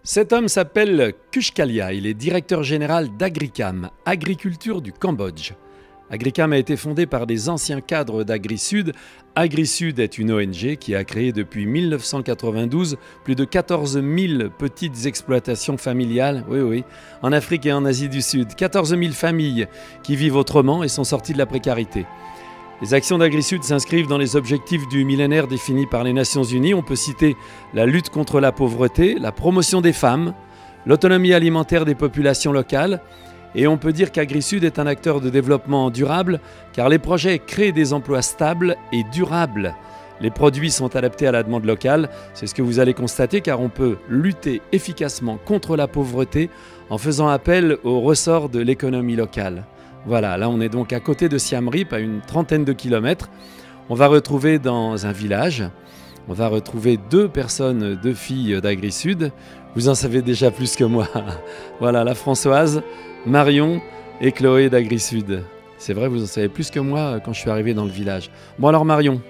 Cet homme s'appelle Kush Kalia, il est directeur général d'Agricam, Agriculture du Cambodge. Agricam a été fondé par des anciens cadres d'AgriSud. AgriSud est une ONG qui a créé depuis 1992 plus de 14 000 petites exploitations familiales, en Afrique et en Asie du Sud. 14 000 familles qui vivent autrement et sont sorties de la précarité. Les actions d'AgriSud s'inscrivent dans les objectifs du millénaire définis par les Nations Unies. On peut citer la lutte contre la pauvreté, la promotion des femmes, l'autonomie alimentaire des populations locales. Et on peut dire qu'AgriSud est un acteur de développement durable car les projets créent des emplois stables et durables. Les produits sont adaptés à la demande locale, c'est ce que vous allez constater car on peut lutter efficacement contre la pauvreté en faisant appel aux ressorts de l'économie locale. Voilà, là on est donc à côté de Siem Reap, à une trentaine de kilomètres. On va retrouver dans un village, on va retrouver deux filles d'AgriSud. Vous en savez déjà plus que moi. Voilà, la Françoise, Marion et Chloé d'AgriSud. C'est vrai, vous en savez plus que moi quand je suis arrivé dans le village. Bon alors Marion,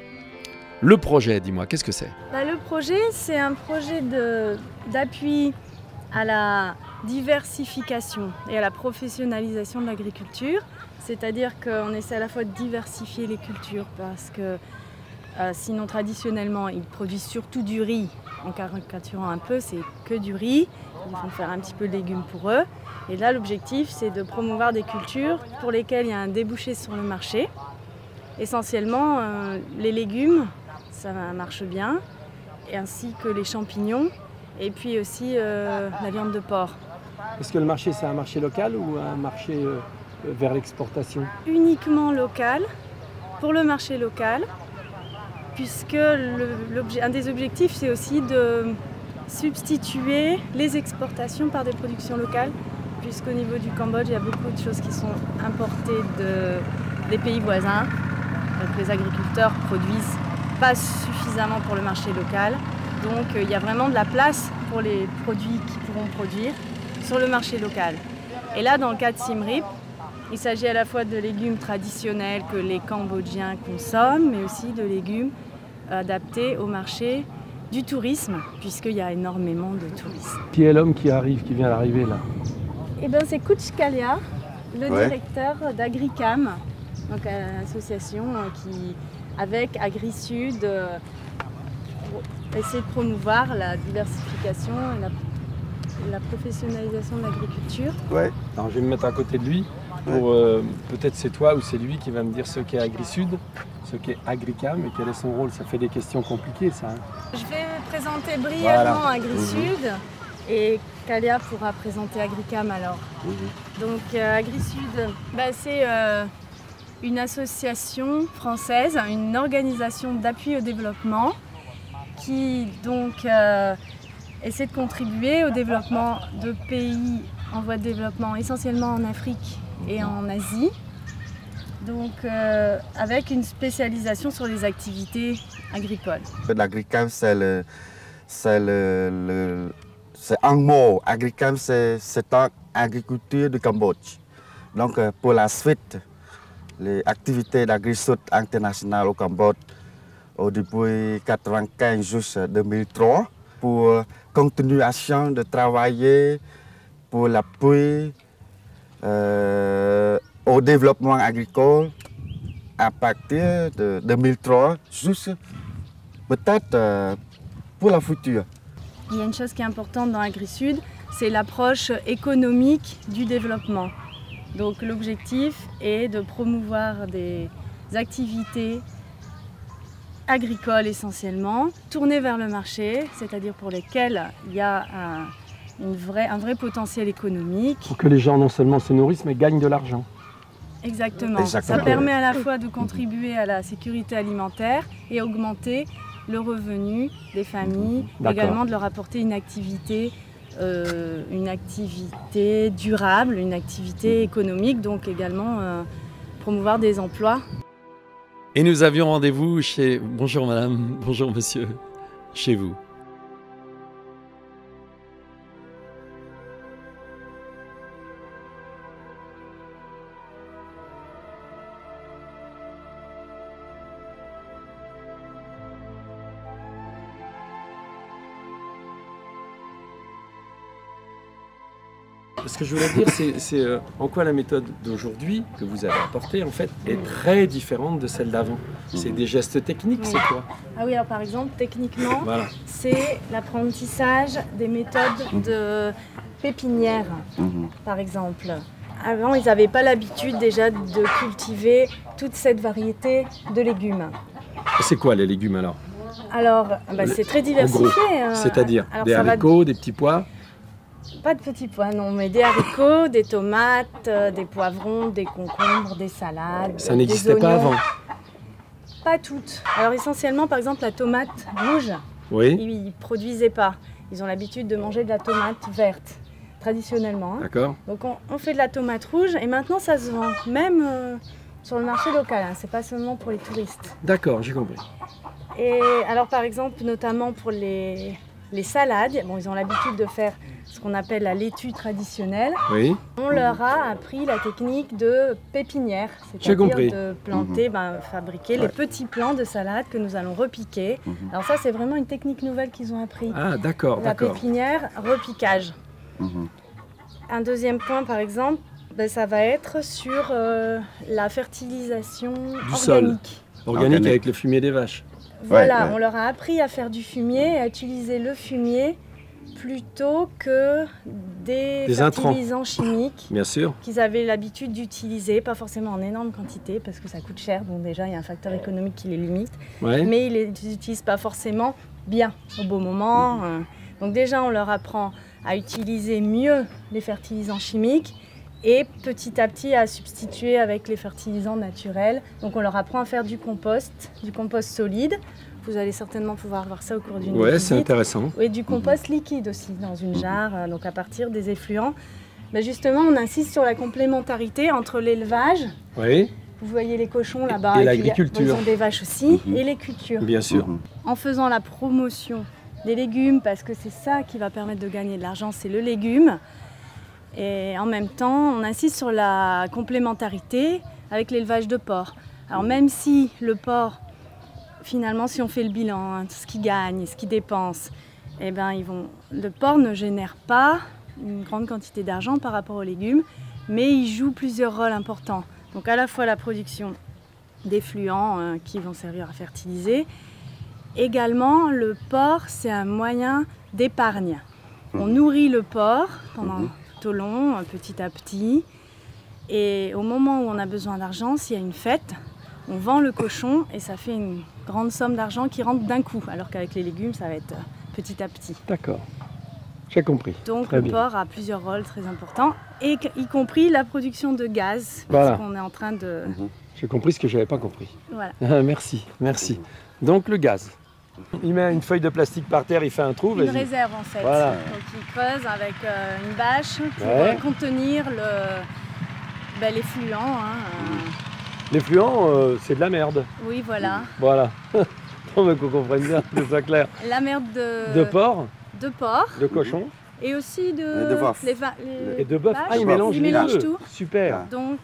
le projet, dis-moi, qu'est-ce que c'est? Le projet, c'est un projet d'appui à la diversification et à la professionnalisation de l'agriculture. C'est-à-dire qu'on essaie à la fois de diversifier les cultures parce que sinon traditionnellement ils produisent surtout du riz. En caricaturant un peu, c'est que du riz. Ils vont faire un petit peu de légumes pour eux. Et là, l'objectif, c'est de promouvoir des cultures pour lesquelles il y a un débouché sur le marché. Essentiellement, les légumes, ça marche bien, et ainsi que les champignons, et puis aussi la viande de porc. Est-ce que le marché, c'est un marché local ou un marché vers l'exportation? Uniquement local, pour le marché local, puisque un des objectifs, c'est aussi de substituer les exportations par des productions locales, puisqu'au niveau du Cambodge, il y a beaucoup de choses qui sont importées des pays voisins. Donc les agriculteurs produisent pas suffisamment pour le marché local. Donc il y a vraiment de la place pour les produits qu'ils pourront produire sur le marché local. Et là, dans le cas de Siem Reap, il s'agit à la fois de légumes traditionnels que les Cambodgiens consomment, mais aussi de légumes adaptés au marché du tourisme, puisqu'il y a énormément de tourisme. Qui est l'homme qui vient d'arriver là? Eh bien, c'est Kush Kalia, le directeur d'Agricam, donc une association qui, avec AgriSud, essaie de promouvoir la diversification et la professionnalisation de l'agriculture. Ouais. Alors, je vais me mettre à côté de lui. Pour peut-être c'est toi ou c'est lui qui va me dire ce qu'est AgriSud, ce qu'est Agricam et quel est son rôle. Ça fait des questions compliquées, ça. Je vais présenter brièvement AgriSud et Kalia pourra présenter Agricam alors. Donc AgriSud, c'est une association française, une organisation d'appui au développement qui donc essaie de contribuer au développement de pays en voie de développement, essentiellement en Afrique et en Asie, donc avec une spécialisation sur les activités agricoles. L'Agricam, c'est un mot. Agricam, c'est agriculture du Cambodge. Donc pour la suite, les activités d'AgriSud internationales au Cambodge depuis 1995 jusqu'en 2003 pour continuation de travailler pour l'appui au développement agricole à partir de 2003 jusqu'à peut-être pour la future. Il y a une chose qui est importante dans AgriSud, c'est l'approche économique du développement. Donc l'objectif est de promouvoir des activités agricoles essentiellement, tournées vers le marché, c'est-à-dire pour lesquelles il y a un vrai potentiel économique. Pour que les gens non seulement se nourrissent, mais gagnent de l'argent. Exactement. Ça permet à la fois de contribuer à la sécurité alimentaire et augmenter le revenu des familles, également de leur apporter une activité durable, une activité économique, donc également promouvoir des emplois. Et nous avions rendez-vous chez... Bonjour madame, bonjour monsieur, chez vous. ce que je voulais dire, c'est en quoi la méthode d'aujourd'hui, que vous avez apportée, en fait, est très différente de celle d'avant. C'est des gestes techniques, c'est quoi? Ah oui, alors par exemple, techniquement, Voilà. c'est l'apprentissage des méthodes de pépinière, par exemple. Avant, ils n'avaient pas l'habitude déjà de cultiver toute cette variété de légumes. C'est quoi les légumes alors? Alors, c'est très diversifié. C'est-à-dire Alors, des ça va haricots, des petits pois? Pas de petits pois, non, mais des haricots, des tomates, des poivrons, des concombres, des salades. Ça n'existait pas avant? Pas toutes. Alors essentiellement, par exemple, la tomate rouge, Oui. ils ne produisaient pas. Ils ont l'habitude de manger de la tomate verte, traditionnellement. Hein. D'accord. Donc on fait de la tomate rouge et maintenant ça se vend, même sur le marché local. Hein. C'est pas seulement pour les touristes. D'accord, j'ai compris. Et alors par exemple, notamment pour les salades, bon, ils ont l'habitude de faire ce qu'on appelle la laitue traditionnelle. Oui. On leur a appris la technique de pépinière, J'ai compris. c'est-à-dire de planter, fabriquer les petits plants de salade que nous allons repiquer. Alors ça, c'est vraiment une technique nouvelle qu'ils ont appris. Ah, d'accord, La d'accord. pépinière, repiquage. Un deuxième point, par exemple, ça va être sur la fertilisation sol. organique. Organique avec le fumier des vaches. Voilà, ouais. on leur a appris à faire du fumier, à utiliser le fumier plutôt que des intrants. fertilisants chimiques Bien sûr. qu'ils avaient l'habitude d'utiliser, pas forcément en énorme quantité parce que ça coûte cher, donc déjà il y a un facteur économique qui les limite, Ouais. mais ils ne les utilisent pas forcément bien au beau moment. Donc déjà on leur apprend à utiliser mieux les fertilisants chimiques et petit à petit à substituer avec les fertilisants naturels. Donc on leur apprend à faire du compost solide. Vous allez certainement pouvoir voir ça au cours d'une Ouais, visite. c'est intéressant. Et du compost liquide aussi, dans une jarre, donc à partir des effluents. Justement, on insiste sur la complémentarité entre l'élevage, Oui, vous voyez les cochons là-bas, Et puis l'agriculture. ils ont des vaches aussi, et les cultures. bien sûr. En faisant la promotion des légumes, parce que c'est ça qui va permettre de gagner de l'argent, c'est le légume. Et en même temps, on insiste sur la complémentarité avec l'élevage de porc. Alors même si le porc, finalement, si on fait le bilan, hein, ce qu'il gagne, ce qu'il dépense, le porc ne génère pas une grande quantité d'argent par rapport aux légumes, mais il joue plusieurs rôles importants. Donc à la fois la production d'effluents qui vont servir à fertiliser. Également, le porc, c'est un moyen d'épargne. On nourrit le porc pendant tout au long, petit à petit. Et au moment où on a besoin d'argent, s'il y a une fête, on vend le cochon et ça fait une grande somme d'argent qui rentre d'un coup. Alors qu'avec les légumes, ça va être petit à petit. D'accord. J'ai compris. Donc Très le bien. porc a plusieurs rôles très importants, y compris la production de gaz. Voilà. Parce qu'on est en train de... J'ai compris ce que je n'avais pas compris. Voilà. Ah, merci, merci. Donc le gaz. Il met une feuille de plastique par terre, il fait un trou. Une vas-y. réserve en fait. Voilà. Donc il creuse avec une bâche pour Ouais. contenir l'effluent. L'effluent, c'est de la merde. Oui, voilà. Voilà. Non, mais qu'on comprenne bien, que ce soit clair. La merde De porc, de porc de cochon et aussi de, Et de bœuf. et de bœuf. vaches. Ah, il mélange Il les mélange deux. tout. Super. Donc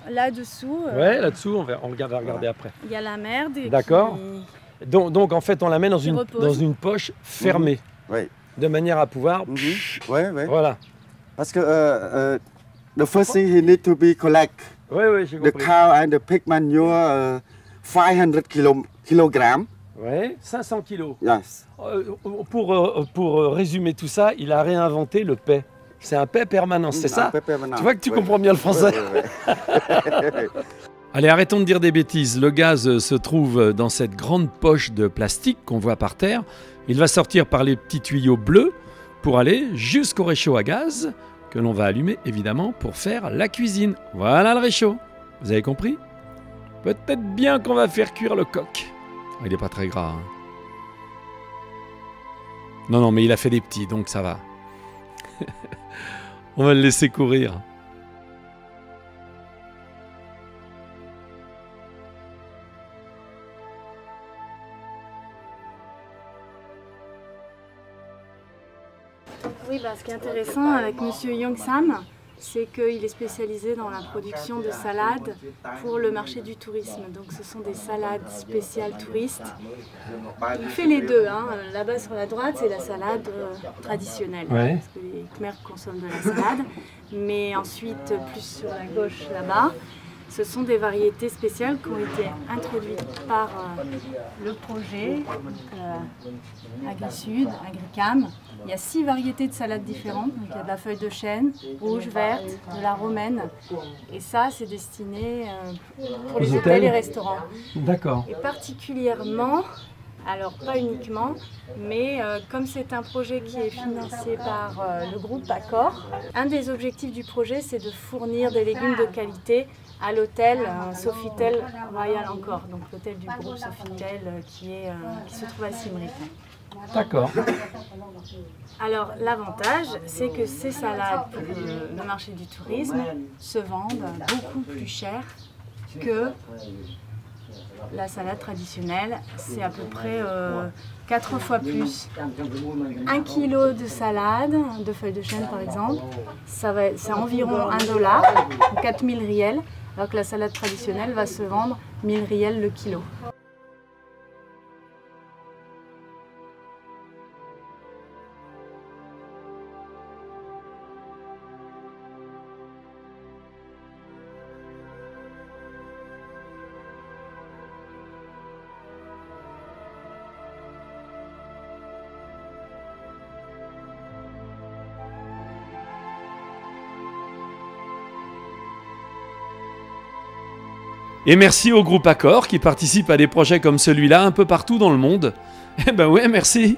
là-dessous, Ouais, là-dessous, on va regarder après. il y a la merde. D'accord. Donc, en fait, on la met Qui repose. dans une poche fermée, Oui. de manière à pouvoir... Oui, oui. Voilà. Parce que the first thing he need to be collect Oui, oui, j'ai the compris. cow and the pig manure 500 kilogrammes. Ouais, 500 kilos. Yes. Pour résumer tout ça, il a réinventé le paix. C'est un paix permanent, c'est ça? Tu vois que tu comprends bien le français. Allez, arrêtons de dire des bêtises. Le gaz se trouve dans cette grande poche de plastique qu'on voit par terre. Il va sortir par les petits tuyaux bleus pour aller jusqu'au réchaud à gaz que l'on va allumer évidemment pour faire la cuisine. Voilà le réchaud. Vous avez compris? Peut-être bien qu'on va faire cuire le coq. Il n'est pas très gras. Hein. Non, mais il a fait des petits, donc ça va. On va le laisser courir. Oui, ce qui est intéressant avec Monsieur Young Sam, c'est qu'il est spécialisé dans la production de salades pour le marché du tourisme. Donc ce sont des salades spéciales touristes. Il fait les deux, hein. Là-bas sur la droite, c'est la salade traditionnelle, Ouais. parce que les Khmers consomment de la salade. Mais ensuite, plus sur la gauche là-bas, ce sont des variétés spéciales qui ont été introduites par le projet AgriSud, AgriCam. Il y a 6 variétés de salades différentes. Donc, il y a de la feuille de chêne, rouge, verte, de la romaine. Et ça, c'est destiné pour les hôtels et restaurants. D'accord. Et particulièrement, alors pas uniquement, mais comme c'est un projet qui est financé par le groupe Accor, un des objectifs du projet, c'est de fournir des légumes de qualité à l'hôtel Sofitel Royal Encore, donc l'hôtel du groupe Sofitel qui se trouve à Siem Reap. D'accord. Alors l'avantage, c'est que ces salades pour le marché du tourisme se vendent beaucoup plus cher que la salade traditionnelle. C'est à peu près 4 fois plus. 1 kilo de salade, de feuilles de chêne par exemple, c'est environ $1, ou 4000 riels, alors que la salade traditionnelle va se vendre 1000 riels le kilo. Et merci au groupe Accor qui participe à des projets comme celui-là un peu partout dans le monde. Eh ben ouais, merci.